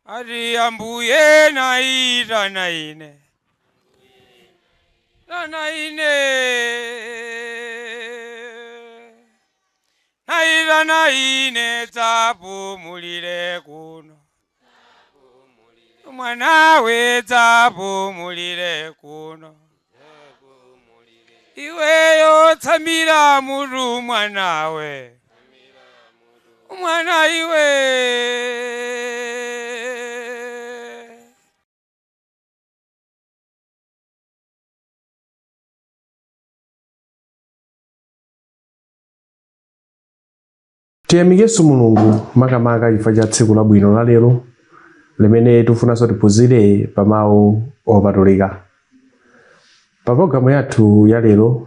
Ari ambuye naira naine. Naira naine tapu mulire kuno. Mwana we tapu mulire kuno. Iwe yo tamira muru mwana we. Mwana iwe. Tiyamike Mulungu makamaka chifukwa cha tsiku labwino la lero limene tifunanso tiphunzire pa mawu opatulika. Pa programu yathu ya lero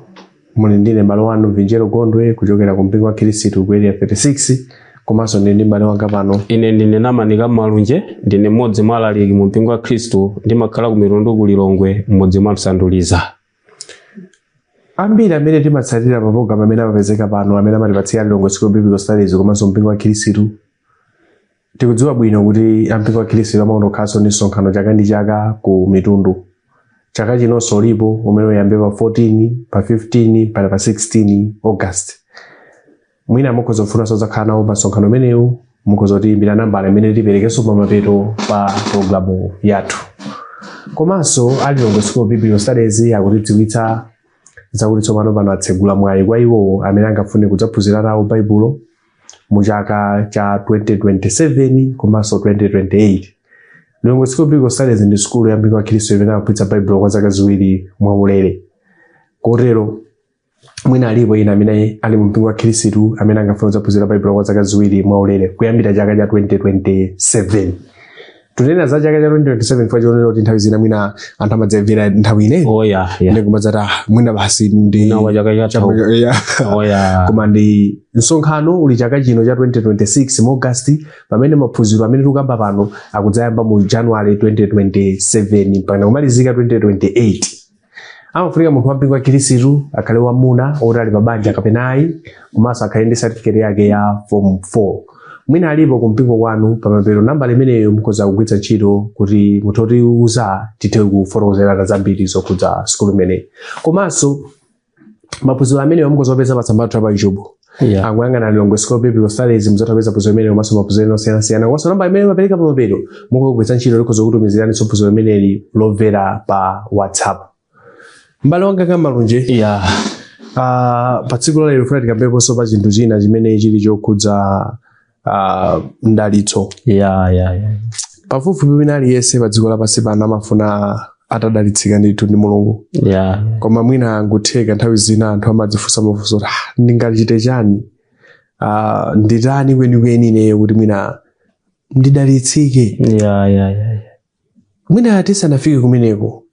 muli ndine m'bale wanu Vinjero Gondwe kuchokera ku mpingo wa Khristu ku area 36 komanso ndi m'bale wanga pano. Ine ndine Namanika Malunje ndine mmodzi mwa alaliki mu mpingo wa Khristu ndimakhala ku Mitundu ku Lilongwe mmodzi mwa Msanduliza. Ambiri amene timatsatira pa programu amene amapezeka pano amene amatipatsira Lilongwe School Biblical Studies komanso mpingo wa Khristu tikudziwa bwino kuti ampingo wa Khristu amaonekhanso ndi msonkhano chaka ndi chaka ku Mitundu. Chaka chinonso ulipo umene uyambe pa 14, pa 15, pa 16 August. Mwina mukhoza kufunanso zakhala nawo pa msonkhano umenewu mukhoza kutiyimbira nambala imene tiperekenso pa mapeto pa programu yathu. Komanso Lilongwe School Biblical Studies akutidziwitsa zakuti tsopano pano atsegula mwayi kwa iwo amene angafune kudzaphunzira nawo baibulo mu chaka cha 2027 komanso 2028. Lilongwe School Biblical Studies ndi skulu ya mpingo wa Khristu imene amaphunzitsa baibulo kwa zaka ziwiri mwaulere. Kotero mwina alipo ina amene ali mu mpingo wa Khristu amene angafune kudzaphunzira baibulo kwa zaka ziwiri mwaulere kuyambira chaka cha 2027. Tunena za chaka cha 2027 kwa chonero kuti nthawi zina mwina anthu amadzamvera nthawi ine. Oh yeah. Ndikumadzata mwina basi ndi nawa chaka cha oh yeah. Koma ndi msonkhano uli chaka chino cha 2026 mu August pamene maphunziro amene tikukamba pano akudzayamba mu January 2027 mpaka kumalizika 2028. Amafunika munthu wampingo wa Khristu akhale wamuna otali pa banja kapena ayi komanso akhale ndi certificate yake ya form 4. Mwina alipo kumpingo kwanu pamapero nambala imeneyo mukhoza kugwiritsa ntchito kuti mutiuza tithe kufotokozerana zambiri zokhudza skulu imeneyi. Komanso maphunziro ameneyo mukhoza kupeza pa tsamba lathu pa YouTube. Akuyang'ana Lilongwe School Biblical Studies muzatapeza phunziro imeneyo komanso maphunziro osiyanasiyana. Komanso nambala imene mapeleka pa mapeto mukhoza kugwiritsa ntchito likhoza kutumizirani phunziro imeneli lomvera pa WhatsApp. M'bale wanga Malunje. Pa tsiku la lero funa tikambeponso pa chinthu china chimene chili chokhudza mdalitso. Pafupifupi wina aliyense pa dziko lapansi pano amafuna atadalitsika ndithu ndi Mulungu. Koma mwina angutheka nthawi zina anthu amadzifunsa mafunso ndingachite chani? Nditani kwenikweni ineyo kuti mwina ndidalitsike? Mwina tisanafike kumeneko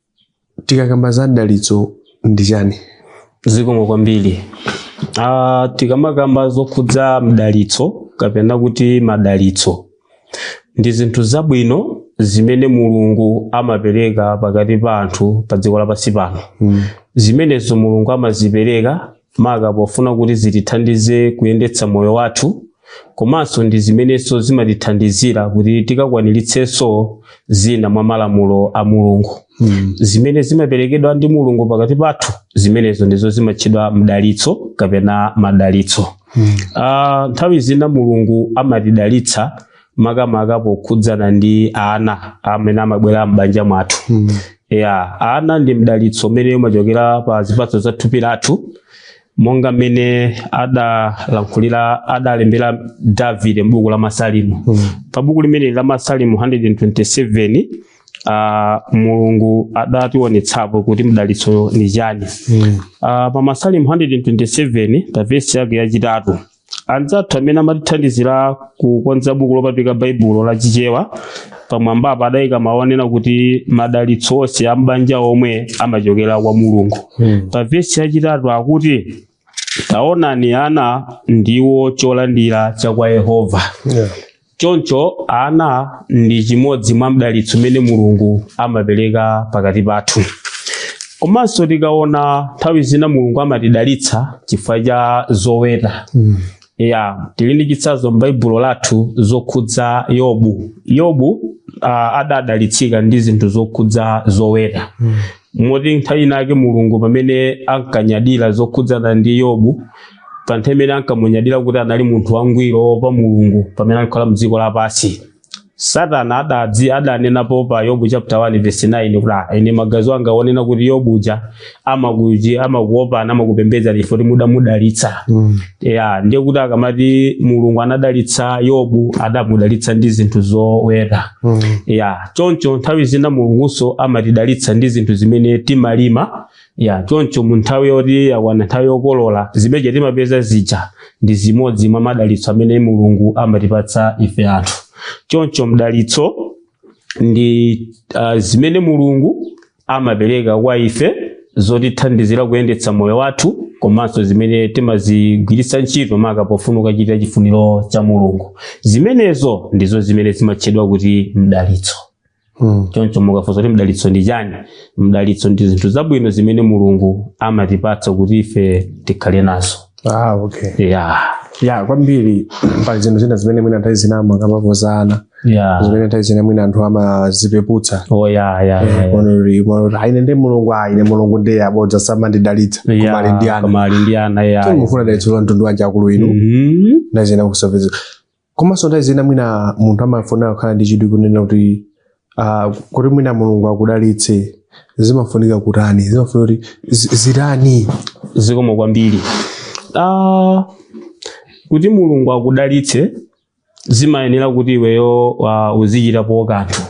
tikakamba za mdalitso ndi chani? Zikomo kwambiri. Tikamakamba zokhudza mdalitso kapena kuti madalitso ndi zinthu zabwino zimene Mulungu amapereka pakati pa anthu pa dziko lapansi pano. Zimenezo Mulungu amazipereka maka pofuna kuti zitithandize kuyendetsa moyo wathu komanso ndi zimenenso zimatithandizira kuti tikakwaniritsenso zina mwa malamulo a Mulungu. Zimene zimaperekedwa ndi Mulungu pakati pathu zimenezo ndizo zimatchedwa mdalitso kapena madalitso. Nthawi zina Mulungu amatidalitsa makamaka pokhudzana ndi ana amene amabwera m'banja mwathu. Ana ndi mdalitso umene umachokera pa zipatso za thupi lathu monga mmene adalembera Davide m'buku la Masalimu. Pa buku limene la Masalimu 127 Mulungu adationetsapo kuti mdalitso ni chani. Pa Masalimu 127 pa verse yake yachitatu anzathu amene amatithandizira kukonza buku lopatulika baibulo la chichewa pamwamba apa adayika maonena kuti madalitso onse a m'banja omwe amachokera kwa Mulungu. Pa verse yachitatu akuti taonani ana ndiwo cholandira cha kwa Yehova. Choncho ana ndi chimodzi mwa mdalitso umene Mulungu amapereka pakati pathu. Komanso tikaona nthawi zina Mulungu amatidalitsa chifukwa cha zoweta. tili ndi chitsanzo m'baibulo lathu zokhudza Yobu adadalitsika ndi zinthu zokhudza zoweta. Moti nthawi inake Mulungu pamene ankanyadira zokhudzana ndi Yobu, pa nthawi imene ankamunyadira kuti anali munthu wangwiro pa Mulungu pamene ankhala m'dziko lapansi, Satana adanenapo pa Yobu chapter 1 verse 9 kuti ine magazi anga onena kuti Yobuja amakuopa amakupembedza chifukwa mudamudalitsa. Ndiye kuti akamati Mulungu anadalitsa Yobu adamudalitsa ndi zinthu zoweta. Choncho nthawi zina Mulungunso amatidalitsa ndi zinthu zimene timalima. Choncho mu nthawi yoti yawana nthawi yokolola zimene timapeza zija ndi zimodzi mwa madalitso amene Mulungu amatipatsa ife anthu. Choncho mdalitso ndi zimene Mulungu amapereka kwa ife zotithandizira kuyendetsa moyo wathu, komanso zimene timazigwiritsa ntchito maka pofuna kuchita chifuniro cha Mulungu. Zimenezo ndizo zimene zimatchedwa kuti mdalitso. Choncho mukafunsa kuti mdalitso ndi chani? Mdalitso ndi zinthu zabwino zimene Mulungu amatipatsa kuti ife tikhale nazo. Okay. Kwambiri pali zinthu zina zimene mwina nthawi zina amakapapozana. Zimene nthawi zina mwina anthu amazipeputsa. Ine ndi Mulungu ine Mulungu ndiye abodza samandidalitsa kumali ndi ana. Mufuna dalitso la mtundu wanji akulu inu. Nthawi zina kusoveza. Komanso nthawi zina mwina munthu amafuna kukhala ndi chidwi kunena kuti mwina Mulungu akudalitse zimafunika kutani, zimafunika kuti zitani. Zikomo kwambiri. Kuti Mulungu akudalitse zimayenera kuti iweyo uzichitapo kanthu.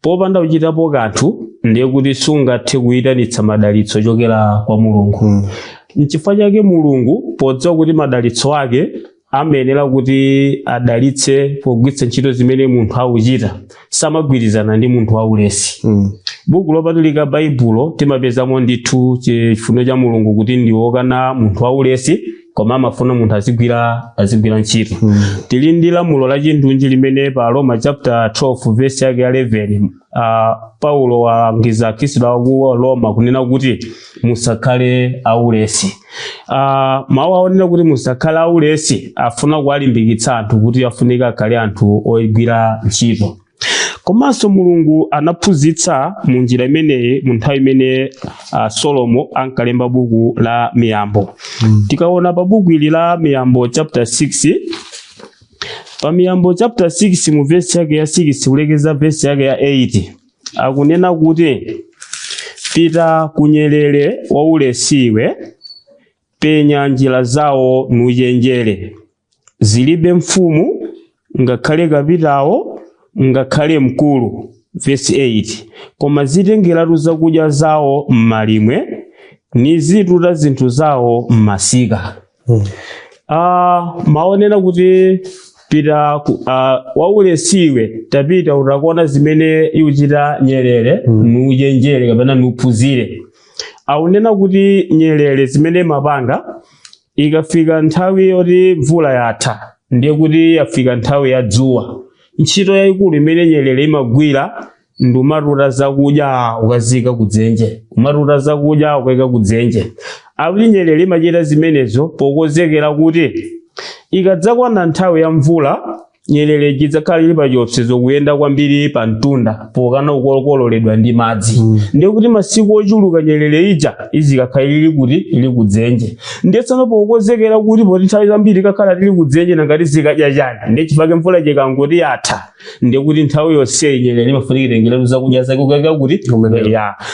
Popanda kuchitapo kanthu ndiye kuti sungathe kuyitanitsa madalitso chokera kwa Mulungu. N'chifukwa chake Mulungu podziwa kuti madalitso ake amayenera kuti adalitse pogwiritsa ntchito zimene munthu akuchita, samagwirizana ndi munthu waulesi. Buku lopatulika Baibulo timapezamo ndithu chifuniro cha Mulungu kuti ndiwokana munthu waulesi, koma amafuna munthu azigwira ntchito. Tili ndi lamulo la chindunji limene pa Roma chapter 12 verse yake 11 Paulo walangiza Akhristu aku Roma kunena kuti musakhale aulesi. Mawu aonena kuti musakhale aulesi afuna kuwalimbikitsa anthu kuti afunika akhale anthu ogwira ntchito. Komanso Mulungu anaphunzitsa mu njira imeneyi mu nthawi imene Solomo ankalemba buku la Miyambo. Tikaona pa buku ili la Miyambo chapter 6, pa Miyambo chapter 6 mu verse yake ya 6 kulekeza verse yake ya 8 akunena kuti pita kunyelele waulesiwe, penya njira zawo nuchenjere, zilibe mfumu ngakhale kapitawo ngakhale mkulu. Verse 8 koma zitengeratu zakudya zawo m'malimwe nizituta zinthu zawo m'masika. Maonena kuti pita waulesiwe tapita utakuona zimene iuchita nyerere nuchenjere kapena nuphunzire. Aunena kuti nyerere zimene mapanga ikafika nthawi yoti mvula yatha ndiye kuti yafika nthawi ya dzuwa, ntchito yayikulu imene nyerere imagwira ndi umatuta zakudya ukazika kudzenje, umatuta zakudya ukayika kudzenje. Akuti nyerere imachita zimenezo pokonzekera kuti ikadzakwana nthawi ya mvula nyerere idzakhala ili pa chiopsezo kuyenda kwambiri pa mtunda pokana kukololedwa ndi madzi. Ndiye kuti masiku ochuluka nyerere ija izikakhala ili kuti ili kudzenje. Ndiye tsopano pokonzekera kuti poti nthawi zambiri ikakhala ili kudzenje nangati zikadya chani, ndiye chifukwa mvula ikangoti yatha ndiye kuti nthawi yonse nyerere imafunika itengere zakudya zake kukayika kuti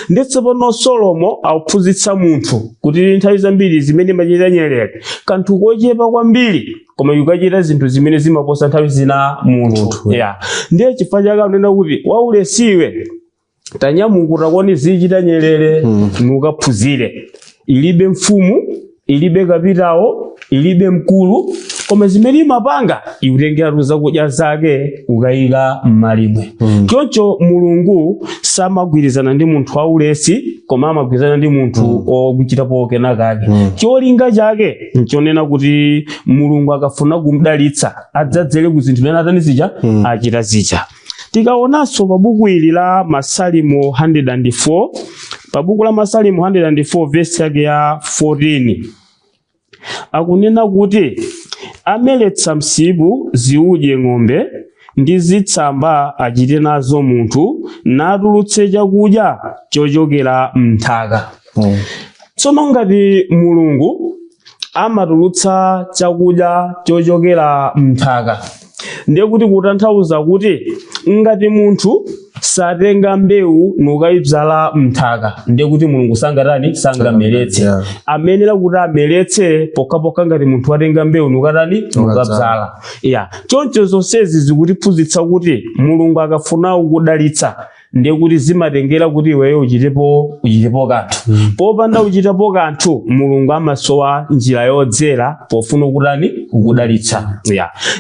ndiye tsopano Solomo akuphunzitsa munthu kuti nthawi zambiri zimene imachita nyerere kanthu kochepa kwambiri koma yukachita zinthu zimene zimaposa nthawi zina munthu. Ndiye chifukwa chake akunena kuti waulesiwe tanyamuka koni zichita nyerere nukaphunzire, ilibe mfumu ilibe kapitawo ilibe mkulu, koma zimene imapanga iutengeratu zakudya zake ukayika m'malimwe. Choncho Mulungu samagwirizana ndi munthu waulesi koma amagwirizana ndi munthu okuchitapo kena kake. Cholinga chake nchonena kuti Mulungu akafuna kumdalitsa adzadzere ku zinthu zimene atani zija achita zija. Tikaonanso pa buku ili la Masalimo 104, pa buku la Masalimo 104 verse yake ya 14 akunena kuti ameletsa msipu ziudye ng'ombe ndi zitsamba achite nazo munthu natulutse chakudya chochokera m'nthaka. Tsono ngati Mulungu amatulutsa chakudya chochokera m'nthaka, ndiye kuti kutanthauza kuti ngati munthu satenga mbewu nukayibzala m'nthaka, ndiye kuti Mulungu sangameletse. Amenera kuti ameletse pokhapokha ngati munthu atenga mbewu nukabzala. Choncho zonsezi zikutiphunzitsa kuti Mulungu akafuna kukudalitsa ndiye kuti zimatengera kuti iweyo uchitepo kanthu. Popanda uchitapo kanthu, Mulungu amasowa njira yodzera pofuna kukudalitsa.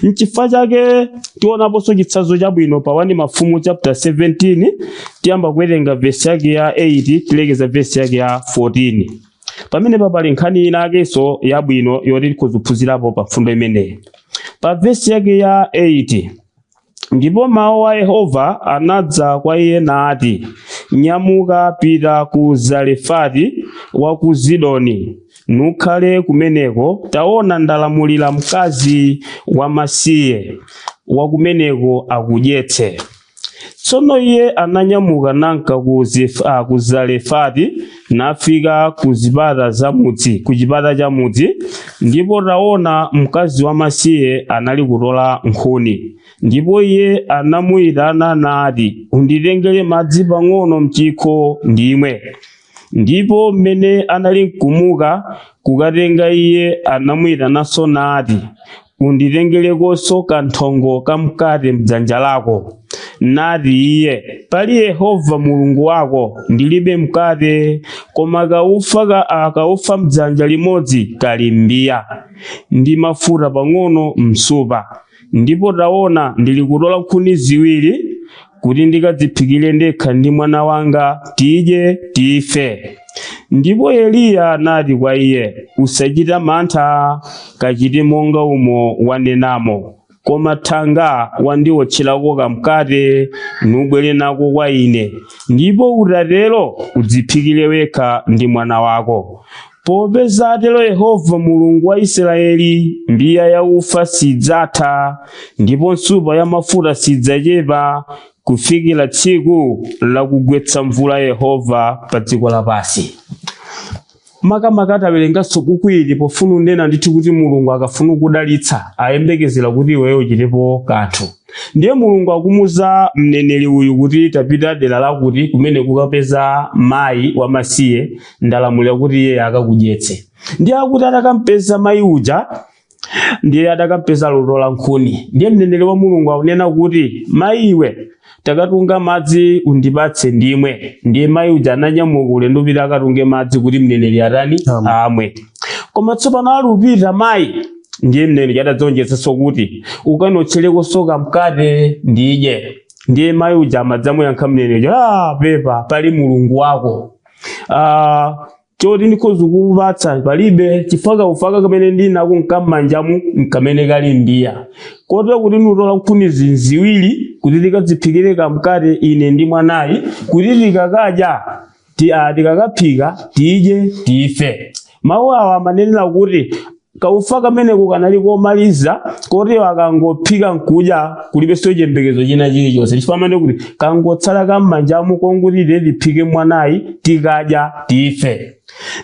N'chifukwa chake tionaponso chitsanzo chabwino pa 1 Mafumu chapter 17 tiyamba kuwerenga verse yake ya 8 tilekeza verse yake ya 14. Pamene pali nkhani ina akenso yabwino yoti tikuphunzirapo pa mfundo imeneyi. Pa verse yake ya 8, ndipo mawu a Yehova anadza kwa iye nati, nyamuka pita ku Zarefati wa ku Zidoni, nukhale kumeneko. Taona ndalamulira mkazi wamasiye wa kumeneko akudyetse. Tsono iye ananyamuka nanka ku Zarefati nafika ku chipata cha mudzi, ndipo taona mkazi wamasiye anali kutola nkhuni. Ndipo iye anamuyitana nati, unditengere madzi pang'ono m'chikho ndimwe. Ndipo mmene anali nkumuka kukatenga, iye anamuyitananso nati, unditengerekonso kanthongo kamkate m'dzanja lako. Nati iye, pali Yehova Mulungu wako ndilibe mkate, koma kaufa m'dzanja limodzi kali m'mbiya, ndi mafuta pang'ono m'supa. Ndipo taona ndili kutola nkhuni ziwiri kuti ndikadziphikire ndekha ndi mwana wanga tidye tife. Ndipo Eliya anati kwa iye, usachita mantha, kachite monga umo wanenamo, koma thanga wandiwotcherako kamkate nubwere nako kwa ine, ndipo utatero udziphikire wekha ndi mwana wako. Popeza atero Yehova Mulungu wa Israeli, mbiya ya ufa sidzatha, ndipo nsupa ya mafuta sidzachepa, kufikira tsiku lakugwetsa mvula Yehova pa dziko lapansi. Makamaka atawerenganso buku ili pofuna unena ndithu kuti Mulungu akafuna kudalitsa ayembekezera kuti iweyo uchitepo kanthu. Ndiye Mulungu akumuza mneneri uyu kuti tapita dera lakuti kumene kukapeza mayi wamasiye, ndalamulira kuti iye akakudyetse. Ndiye akuti atakampeza mayi uja, ndiye atakampeza lotola nkhuni. Ndiye mneneri wa Mulungu akunena kuti, mayi iwe takatunga madzi undipatse ndimwe. Ndiye mayi uja ananyamuka ulendo pita akatunge madzi kuti mneneri amwe. Koma tsopano alupita mayi, ndiye mneneri adadzonjetsanso kuti ukanotchereko kamkate ndidye. Ndiye mayi uja amadzamuyankha mneneri, pepa pali Mulungu wako. Choti ndikhoza kukupatsa palibe, chifukwa ufaka kamene ndinako mkam'manjamu kamene kali m'mbiya. Kotero kuti nutola nkhuni ziwiri kuti tikadziphikire kamkate ine ndi mwanayi, kuti tikakadya tikakaphika tidye tife. Mawu awa amanenera kuti kaufa kameneko kanali komaliza, kotero akangophika nkudya kulibenso chiyembekezo china chilichonse. Chifukwa amene kuti kangotsala kam'manjamu konguti tiphike mwanayi tikadya tife.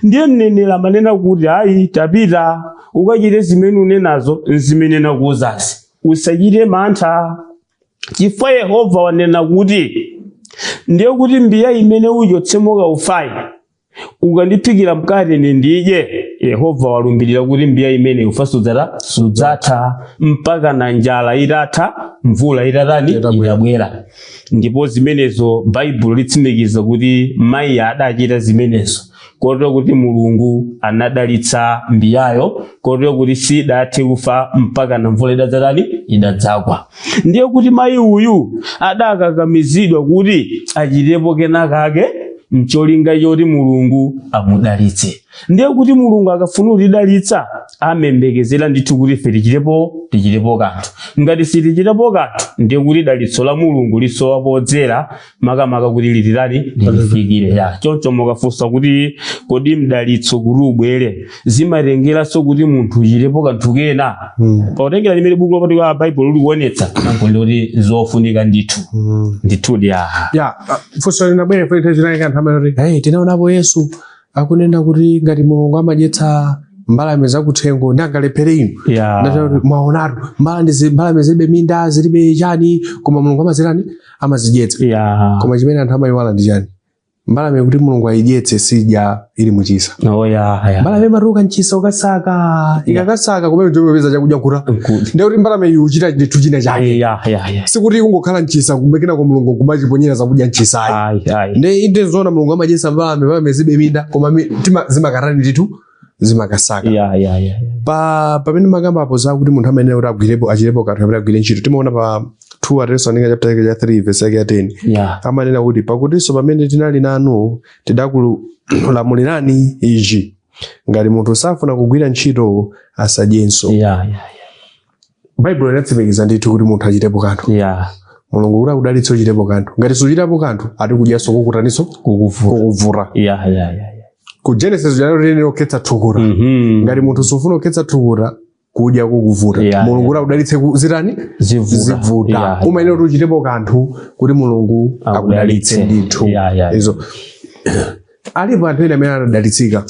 Ndiye mneneri amanena kuti ayi tapita ukachite zimene unenazo zimene nakuuzazi, usachite mantha, chifukwa Yehova wanena kuti ndiye kuti mbiya imene uchotsemo kaufayi ukandiphikira mkate ndidye, Yehova walumbirira kuti mbiya imene ufa sudzatha mpaka na njala itatha mvula itabwera. Ndipo zimenezo Baibulo litsimikiza kuti mayi adachita zimenezo. Kotero kuti Mulungu anadalitsa mbiyayo, kotero kuti sidathe kufa mpaka na mvula idadzagwa. Ndiye kuti mayi uyu adakakamizidwa kuti achitepo kenakake mcholinga choti Mulungu amudalitse. Ndiye kuti Mulungu akafuna kutidalitsa amembekezera ndithu kuti ife tichirepo kanthu. Ngati sitichirepo kanthu ndiye kuti dalitso la Mulungu lisowa podzera makamaka kuti lilifikire. Ya choncho mukafunsa kuti kodi mdalitso kuti ubwere zimatengeranso kuti munthu uchirepo kanthu kena. Pautengera limene buku lopati kwa Bible likuonetsa nankho kuti zofunika ndithu. Ndithudi ya funso linabwera fete zinayika nthawi yoti tinaonapo Yesu akunena kuti ngati Mulungu amadyetsa mbalame zakuthengo ndangalephera inu. Mwaonatu mbalame zilibe minda zilibe chani koma Mulungu amazirani amazidyetsa. Koma chimene anthu amayiwala ndi chani? Mbalame kuti Mulungu ayidyetse sidya ili muchisa. Mbalame imatuka mchisa ukasaka ikakasaka kumene ndiyopeza chakudya nkhuta. Ndiye kuti mbalame iyi uchita chinthu china chake. Sikuti kungokhala mchisa kumbekena kwa Mulungu kumachiponyera zakudya mchisayi. Ndiye zoona Mulungu amadyetsa mbalame zilibe minda koma zimakarani ndithu zimakasaka. Pamene makamba apo zakuti munthu amene kuti agwirepo achirepo kanthu amene agwire ntchito timaona pa 2 Atesalonika chapter 3 verse 10 amanena kuti pakutinso pamene tinali nanu tidakulamulirani ichi ngati munthu safuna kugwira ntchito asadyenso. Bible inatsimikiza ndithu kuti munthu achirepo kanthu. Mulungu kuti akudalitse uchirepo kanthu. Ngati suchitapo kanthu ati kudyaso kukutaninso kukuvura. Ku Genesis janero oketsa thukura. Ngati munthu sufuna oketsa thukura kudya kukuvuta. Mulungu kuti akudalitse zirani zivuta. Umayenera kuti uchirepo kanthu kuti Mulungu akudalitse ndithu. Izo alipo anthu ena amene anadalitsika.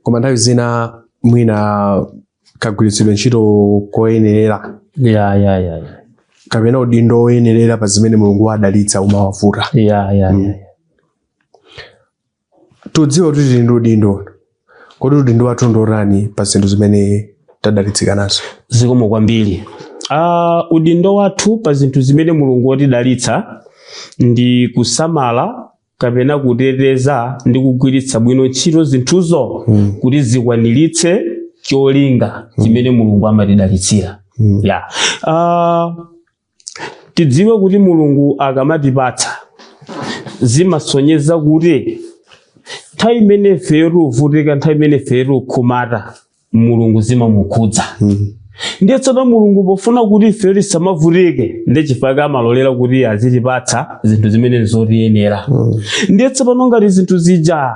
Koma nthawi zina mwina kagwiritsidwe ntchito koyenerera. Kapena udindo oyenerera pa zimene Mulungu adalitsa umawavuta. Tudziwa kuti tili ndi udindo. Kodi udindo wathu ndorani pa zinthu zimene tadalitsika nazo? Zikomo kwambiri. Udindo wathu pa zinthu zimene Mulungu watidalitsa ndi kusamala kapena kuteteza ndi kugwiritsa bwino ntchito zinthuzo kuti zikwaniritse cholinga chimene Mulungu amatidalitsira. Tidziwe kuti Mulungu akamatipatsa zimasonyeza kuti nthawi imene feru uvutika nthawi imene feru khumata Mulungu zimamukhudza. Ndiye tsono Mulungu pofuna kuti feru isamavutike ndiye chifukwa amalolera kuti azitipatsa zinthu zimene zotiyenera. Ndiye tsopano ngati zinthu zija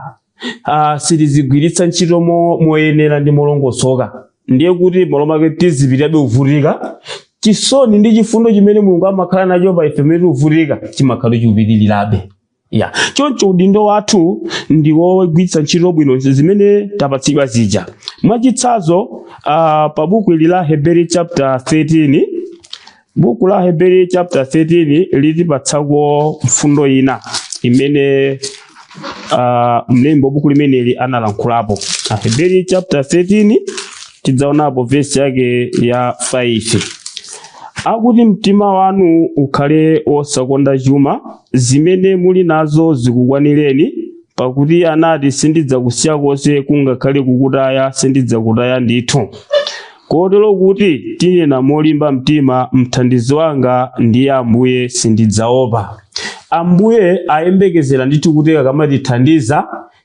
sitizigwiritsa ntchito moyenera ndi molongosoka ndiye kuti malomake tizipitabe uvutika. Chisoni ndi chifundo chimene Mulungu amakhala nacho pa ife mmene uvutika chimakhala chikupitirirabe. Choncho udindo wathu ndiwo wogwiritsa ntchito bwino zimene tapatsidwa zija. Mwachitsanzo pa buku la Hebrew chapter 13, buku la Hebrew chapter 13 litipatsako mfundo ina imene mlembi buku limeneli analankhulapo. Hebrew chapter 13 tidzaonapo verse yake ya 5. Akuti mtima wanu ukhale osakonda chuma zimene muli nazo zikukwanireni pakuti anati sindidzakusiya konse kungakhale kukutaya sindidzakutaya ndithu. Kotero kuti tinena molimba mtima mthandizi wanga ndiye Ambuye sindidzaopa. Ambuye ayembekezera ndithu kuti akamatithandiza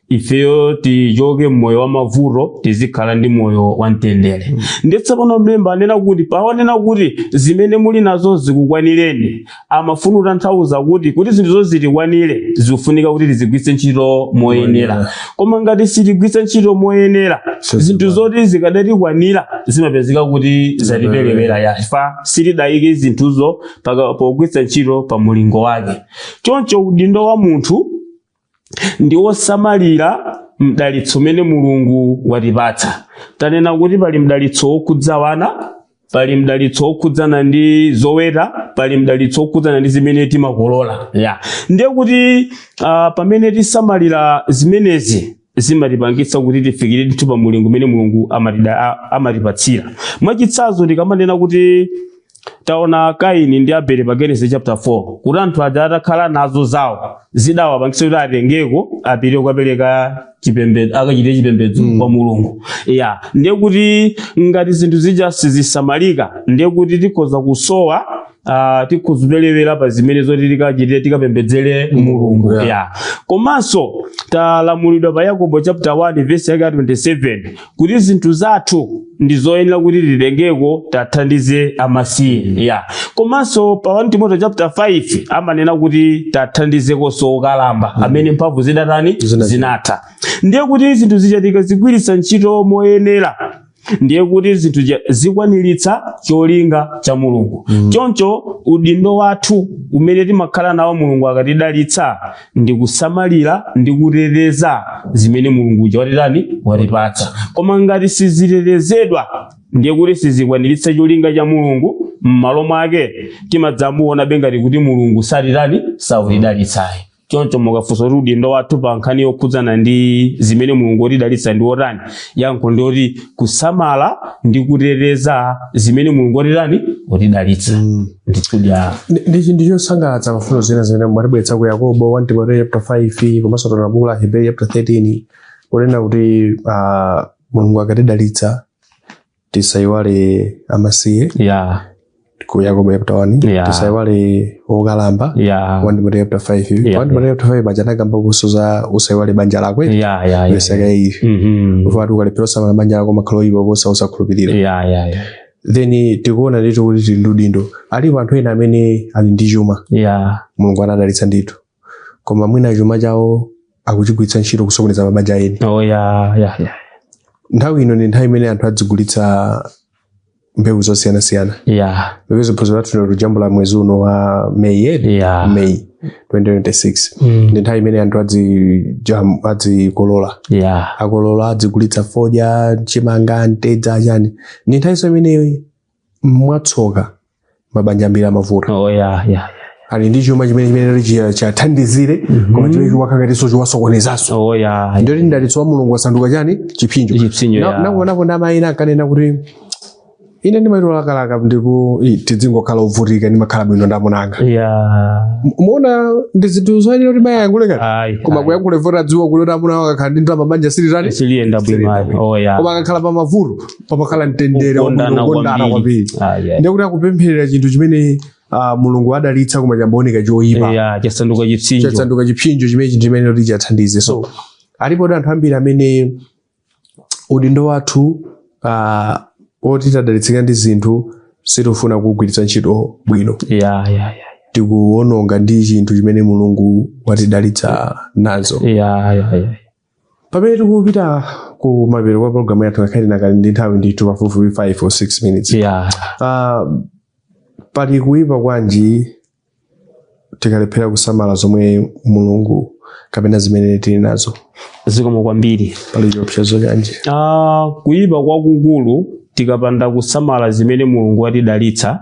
ifeyo tichoke mmoyo wa mavuto tizikhala ndi moyo wa mtendere. Ndetse pano mlemba anena kuti paonena kuti zimene muli nazo zikukwanireni amafuna kutanthauza kuti zinthu zitikwanire zikufunika kuti tizigwiritse ntchito moyenera. Koma ngati sitigwiritsa ntchito moyenera zinthu zoti zikadatikwanira zimapezeka kuti zatiperewera chifukwa sitidayike zinthuzo pogwiritsa ntchito pa mulingo wake. Choncho udindo wa munthu ndi wosamalira mdalitso umene Mulungu watipatsa. Tanena kuti pali mdalitso wokhudza wana, pali mdalitso wokhudzana ndi zoweta, pali mdalitso wokhudzana ndi zimene timakolola. Ndiye kuti pamene tisamalira zimenezi zimatipangitsa kuti tifikire ndithu pa mulingo umene Mulungu amatipatsira. Mwachitsanzo tikamanena kuti taona Kaini ndi Abele pa Genesis chapter 4 kuti anthu aja atakhala nazo zawo zidawapangitsa kuti atengeko apite kukapereka chipembedzo akachite chipembedzo kwa Mulungu. Ndiye kuti ngati zinthu zija sizisamalika ndiye kuti tikhoza kusowa tikuzipelewera pa zimene zoti tikachitire tikapembedzere mulungu komanso talamulidwa pa Yakobo chapter 1 verse yake 27 kuti zinthu zathu ndizoyenera kuti titengeko tathandize amasiye komanso pa 1 Timothy chapter 5 amanena kuti tathandizekonso okalamba amene mphamvu zidatani zinatha. Ndiye kuti zinthu zichatika zigwiritsa ntchito moyenera, ndiye kuti zinthu zikwaniritsa cholinga cha Mulungu. Choncho udindo wathu umene timakhala nawo Mulungu akatidalitsa ndi kusamalira ndi kuteteza zimene Mulungu watipatsa. Koma ngati sizitetezedwa ndiye kuti sizikwaniritsa cholinga cha Mulungu, m'malo mwake timadzamuona bengati kuti Mulungu sautidalitsayi. Choncho mukafunsa kuti udindo wathu pa nkhani yokhudzana ndi zimene Mulungu watidalitsa ndi otani, yankho ndoti kusamala ndi kuteteza zimene Mulungu watidalitsa. Ndi chosangalatsa mafuno zina zimene mwatibweretsa ku Yakobo 1 Timothy chapter 5 komanso buku la Hebrew chapter 13 kunena kuti Mulungu akatidalitsa tisayiwale amasiye ku Yakobo chapter 1 tisayiwale okalamba 1 Timothy chapter 5 1 Timothy chapter 5 majanagamba kusuza usayiwale banja lakwe yesaka iyi ufati ukalepera samala banja lako makhala ibo bosa usakhulupirira then tikuona ndithu kuti ndiudindo alipo anthu ena amene ali ndi chuma Mulungu anadalitsa ndithu koma mwina chuma chawo akuchigwiritsa ntchito kusokoneza mabanja eni. Nthawi ino ndi nthawi imene anthu adzigulitsa mbewu zosiyana-siyana. Because phunziro lathu lero jambula mwezi uno wa May 2026. Ndi nthawi imene anthu adzikolola. Akolola adzigulitsa fodya, chimanga, ntedza chani. Ndi nthawi imene mwatsoka mabanja ambiri amavuta. Ali ndi chuma chimene chathandizire koma chimene chiwakangatiso chiwasokonezaso. Ndiyoti ndalitso wa Mulungu wasanduka chani chipinjo. Nakuonapo ndamayina akanena kuti ine ndimaitolakalaka ndiku tidzingokhala ovutika ndimakhala bwino ndamunanga. Muona ndi zinthu zoyenera kuti mayankhule kale koma kuyankhula vota dziwa kuti ndamuna wakakhala ndi ndalama mabanja siliyenda bwino. Koma akakhala pa mavuto pamakhala mtendere wokondana kwambiri. Ndiye kuti akupempherera chinthu chimene Mulungu adalitsa koma chambooneka choyipa. Chasanduka chipinjo chimene kuti chathandize. So alipo anthu ambiri amene udindo wathu oti tadalitsika ndi zinthu sitifuna kugwiritsa ntchito bwino. Tikuononga ndi chinthu chimene Mulungu watidalitsa nazo. Pamene tikupita ku mapeto kwa programu yathu ngakhale nakali ndi nthawi ndithu pafupifupi 5 or 6 minutes. Pali kuyipa kwanji tikalephera kusamala zomwe Mulungu kapena zimene tili nazo. Zikomo kwambiri. Pali chiopsezo chanji. Kuyipa kwakukulu tikapanda kusamala zimene Mulungu watidalitsa.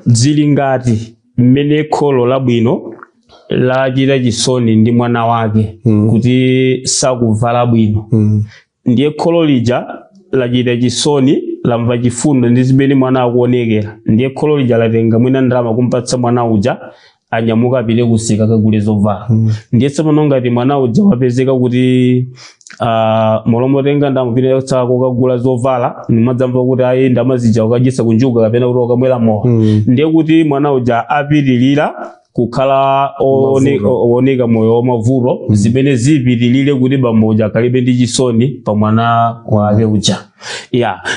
Zili ngati mmene kholo labwino lachita chisoni ndi mwana wake kuti sakuvala bwino. Ndiye kholo lija lachita chisoni lamva chifundo ndi zimene mwana akuonekera. Ndiye kholo lija latenga mwina ndalama kumpatsa mwana uja anyamuka apite kusika kagule zovala. Ndiye tsopano ngati mwana uja wapezeka kuti molomo tenga ndamupita tsako kagula zovala nimadzamva kuti ayi ndamazija ukajisa kunjuka kapena kuti ukamwera mowa. Ndiye kuti mwana uja apitilira kukhala ooneka moyo wamavuto zimene zipitilire kuti bamboja akalibe ndi chisoni pa mwana wake uja.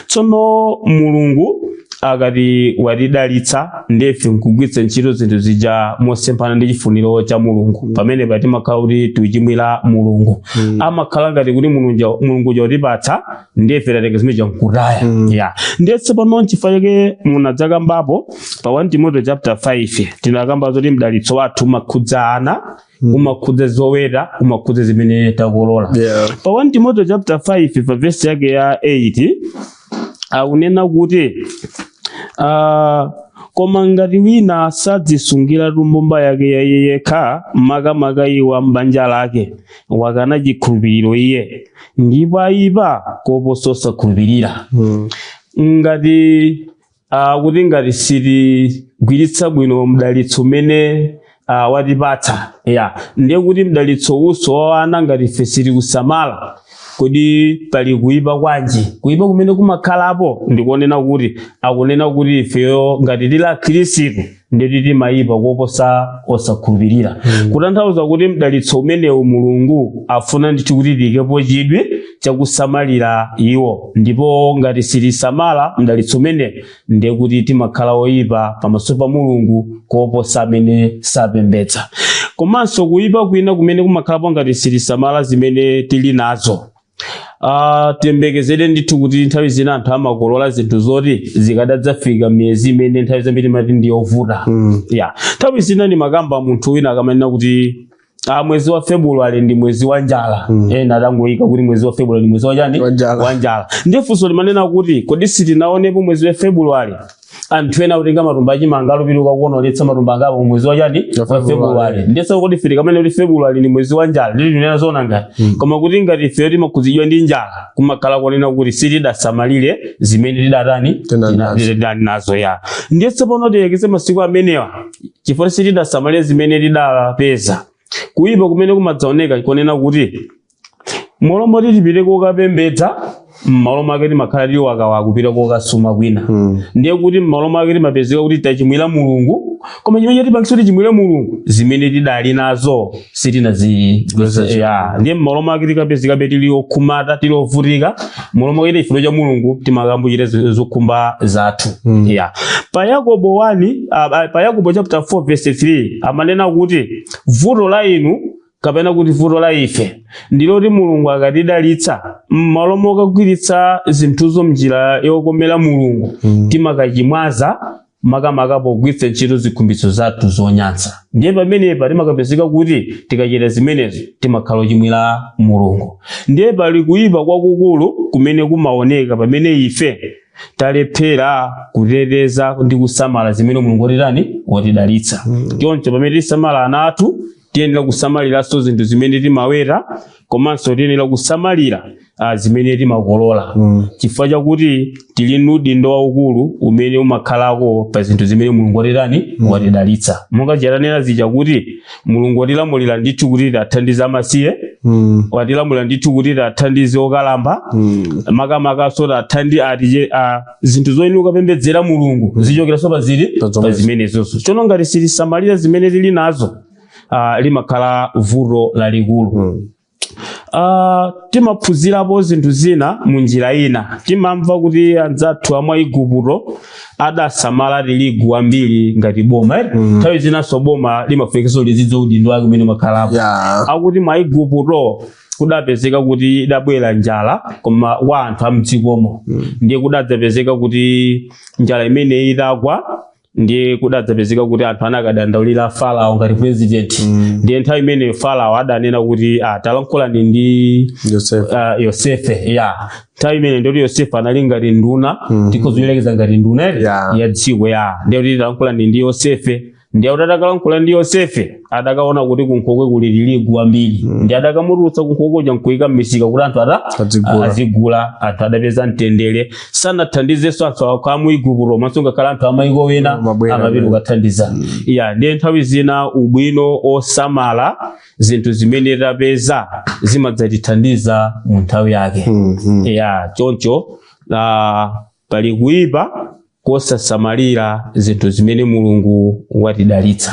Tsono Mulungu akati watidalitsa ndefe nkugwiritsa ntchito zinthu zija mosemphana ndi chifuniro cha Mulungu. Pamene patimakhala kuti tuchimwira Mulungu. Amakhala ngati kuti Mulungu watipatsa ndefe tatenga zimene jankutaya. Ndiye tsopano n'chifukwa chake munadzakambapo pa 1 Timothy chapter 5 tinakamba zoti mdalitso wathu umakhudza ana, umakhudza zoweta, umakhudza zimene takolola. Pa 1 Timothy chapter 5 pa verse yake ya 8 akunena kuti koma ngati wina sadzisungira mbumba yake yekha makamaka iwa mbanja lake wakana chikhulupiriro iye ndipo ayipa koposa osakhulupirira. Ngati kuti ngati sitigwiritsa bwino mdalitso umene watipatsa ndiye kuti mdalitso uso wa ana ngati ife sitikusamala kodi pali kuipa kwanji. Kuipa kumene kumakhalapo ndikunena kuti akunena kuti ifeyo ngati tili akhristu ndi timayipa koposa osakhulupirira. Kutanthauza kuti mdalitso umenewu Mulungu afuna ndithu kuti tiyikepo chidwi chakusamalira iwo, ndipo ngati sitisamala mdalitso umene ndiye kuti timakhala oyipa pamaso pa Mulungu koposa amene sapembedza. Komanso kuyipa kwina kumene kumakhalapo ngati sitisamala zimene tili nazo. Tiyembekezere ndithu kuti nthawi zina anthu amakolola zinthu zoti zikadadzafika miyezi imene nthawi zambiri mati ndiyovuta. Nthawi zina ni makamba munthu wina akamanena kuti mwezi wa February ndi mwezi wa njala. Ena adangoyika kuti mwezi wa February ndi mwezi wa chani? Wa njala. Ndiye funso limanena kuti kodi sitinaonepo mwezi wa February anthu ena kutenga matumba achimanga alupirika kuonoletsa matumba angapo mwezi wa chani? Wa February. Ndiye kodi fiti kamene kuti February ndi mwezi wa njala ndi tinena zona ngati. Koma kuti ngati ife timakhuzidwa ndi njala kumakhala kunena kuti sitidasamalire zimene tidadani nazo ya. Ndiye pano tiyekeze masiku amenewa chifukwa sitidasamalire zimene tidapeza. Kuipa kumene kumadzaoneka kunena kuti molomo tipite kokapembedza m'malo mwake timakhala tili wakawa kupita kokasuma kwina. Ndiye kuti m'malo mwake timapezeka kuti tachimwira Mulungu, koma chimene tipangisa kuti chimwire Mulungu zimene tidali nazo ndiye m'malo mwake tikapezeka tili okhumata tili ovutika, m'malo mwake ifilo cha Mulungu timakambuchita zokhumba zathu. Pa Yakobo 1 pa Yakobo chapter 4 verse 3 amanena kuti vuto la inu kapena kuti vuto la ife ndiloti Mulungu akatidalitsa m'malo mokagwiritsa zinthuzo mnjira yokomera Mulungu timakachimwaza makamaka pogwiritsa ntchito zikhumbitso zathu zonyansa. Ndiye pamenepa timakapezeka kuti tikachita zimenezo timakhala ochimwira Mulungu. Ndiye pali kuyipa kwakukulu kumene kumaoneka pamene ife talephera kuteteza ndi kusamala zimene Mulungu watidalitsa. Choncho pamene tisamala ana athu tiyenera kusamaliranso zinthu zimene timaweta, komanso tiyenera kusamalira zimene timakolola. Chifukwa chakuti tili ndi udindo waukulu umene umakhalako pa zinthu zimene Mulungu watidalitsa. Monga chitanena zija kuti Mulungu watilamulira ndithu kuti tathandize amasiye, watilamulira ndithu kuti tathandize okalamba, makamakaso tathandize zinthu zoyenera ukapembedzera Mulungu zichokeraso pa zimenezonso. Chono ngati sitisamalira zimene tili nazo limakhala vuto lalikulu. Timaphunzirapo zinthu zina munjira ina. Timamva kuti anzathu amwa Igupto adasamala tirigu ambiri ngati boma. Nthawi zinanso boma limafunikanso lidziwe udindo wake umene umakhalapo. Akuti mwa Igupto kudapezeka kuti idabwera njala koma wa anthu amdzikomo. Ndiye kudadzapezeka kuti njala imene idagwa ndiye kudadzapezeka kuti anthu anakadandaulira Farao ngati president. Ndiye nthawi imene Farao adanena kuti talankhulani ndi Yosefe. Nthawi imene ndoti Yosefe anali ngati nduna tikhozoyerekeza ngati nduna ya dziko. Ndiye kuti talankhulani ndi Yosefe. Ndiye utakalankhula ndi Yosefe adakaona kuti kunkhokwe kuli tirigu ambiri. Ndiye adakamutulutsa kunkhokwe nkuika m'misika kuti anthu azigula, anthu adapeza mtendere. Sanathandizenso anthu a mu Igupto maso ngakhala anthu amayiko wena amapita kukathandiza. Ndiye nthawi zina ubwino osamala zinthu zimene tapeza zimadzatithandiza mu nthawi yake. Choncho pali kuyipa kosasamalira zinthu zimene Mulungu watidalitsa.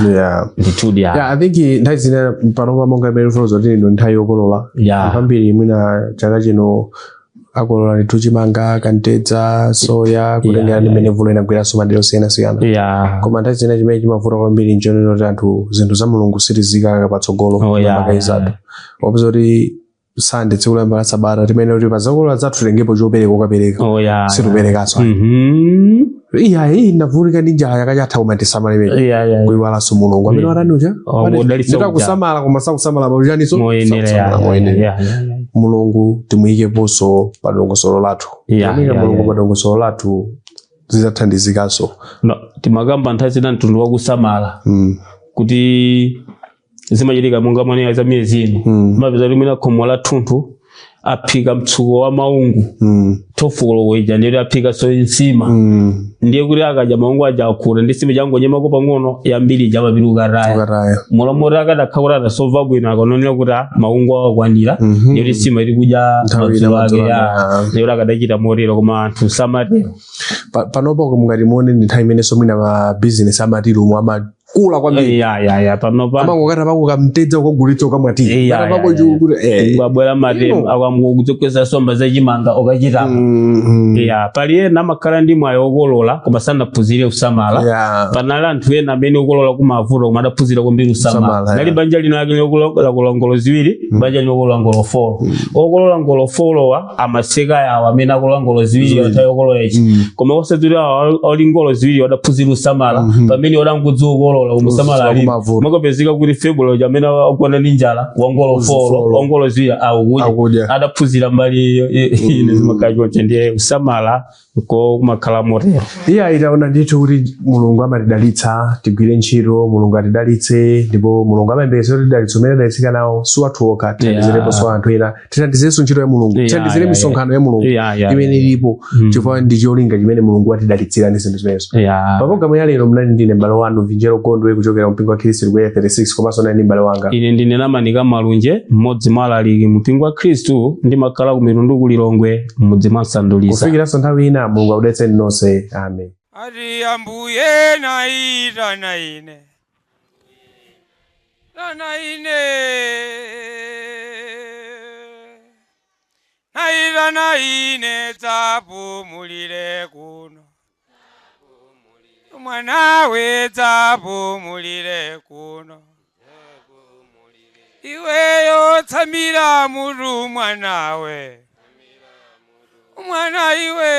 I think nthawi zina panopa monga imene tifunoza kuti ino nthawi yokolola. Pambiri mwina chaka chino akolola ndithu chimanga, kantedza, soya, kutengera ndi mmene vulo inagwiranso madera osiyanasiyana. Koma nthawi zina chimene chimavuta kwambiri nchonena kuti anthu zinthu za Mulungu sitizika patsogolo makayizatu. Wapeza kuti Sande tsiku la Sabata timene kuti pazakolola zathu tengepo chopereka ukapereka. Situperekaso. Ndavulika ndi njala yakachatha koma tisamalire kuyiwalanso Mulungu amene watanuja nditakusamala koma sakusamala paujaniso Mulungu timuyikeponso pa dongosolo lathu. Mulungu pa dongosolo lathu zidzathandizikanso. Timakamba nthawi zina mtundu wakusamala kuti zimachitika monga mwana za miyezi ino. Mapeza limina khomo la thunthu aphika mtsuko wa maungu tofulo ija ndiye aphika so insima ndiye kuti akadya maungu aja akula ndi sima changonyema ko pang'ono yambiri jaba biruka raya mulomo akadakhaura adasova bwino akanonera kuti maungu akwanira ndiye sima iri kudya madzulo ake ya ndiye akadachita morero koma anthu samatero panopo mungati muone ndi nthawi imene somwina ma business amatiro mu amakula kwambiri panopa amangokata pako kamtedza ukagulitsa ukamwatira kata pako chikuti babwera matemu akamukuzokweza somba zachimanga okachitapa pali ena amakhala ndi mwayi okolola koma sanaphunzire kusamala panali anthu ena amene okolola kumavuto koma adaphunzira kwambiri kusamala nali banja lino lake lokolola ngolo ziwiri banja lino okolola ngolo 4 okolola ngolo 4 amaseka yawo amene akolola ngolo ziwiri athayi okolola ichi koma osadzulira oli ngolo ziwiri adaphunzira kusamala pamene odangudziwa okolola umusamala ali makopezeka kuti February amene akwana ndi njala wangolo 4 ongolo ziwiri akudya adaphunzira mbali ine zimakacho ndiye usamala ko kumakhala motero itaona ndithu kuti mulungu amatidalitsa tigwire ntchito mulungu atidalitse ndipo mulungu amayembekeza kuti dalitso umene adalitsika nawo si wathu okha titandizirepo so anthu ena titandizirenso ntchito ya mulungu titandizire misonkhano ya mulungu imene ilipo chifukwa ndi cholinga chimene mulungu atidalitsira ndi zinthu zimenezo pa programu ya lero mnali ndine m'bale wanu Vinjero Gondwe kuchokera mpingo wa Khristu kwa 36 komanso nani m'bale wanga ine ndine Namanika Malunje mmodzi mwa alaliki mpingo wa Khristu ndimakhala ku Mitundu Kulilongwe mmodzi mwa Nsandulisa kufikiranso nthawi ina mulungu akudalitseni nonse amen ati ambuye naita naine dzapumulire kuno mwanawe dzapumulire kuno iweyo tsamira mutu mwanawe mwana iwe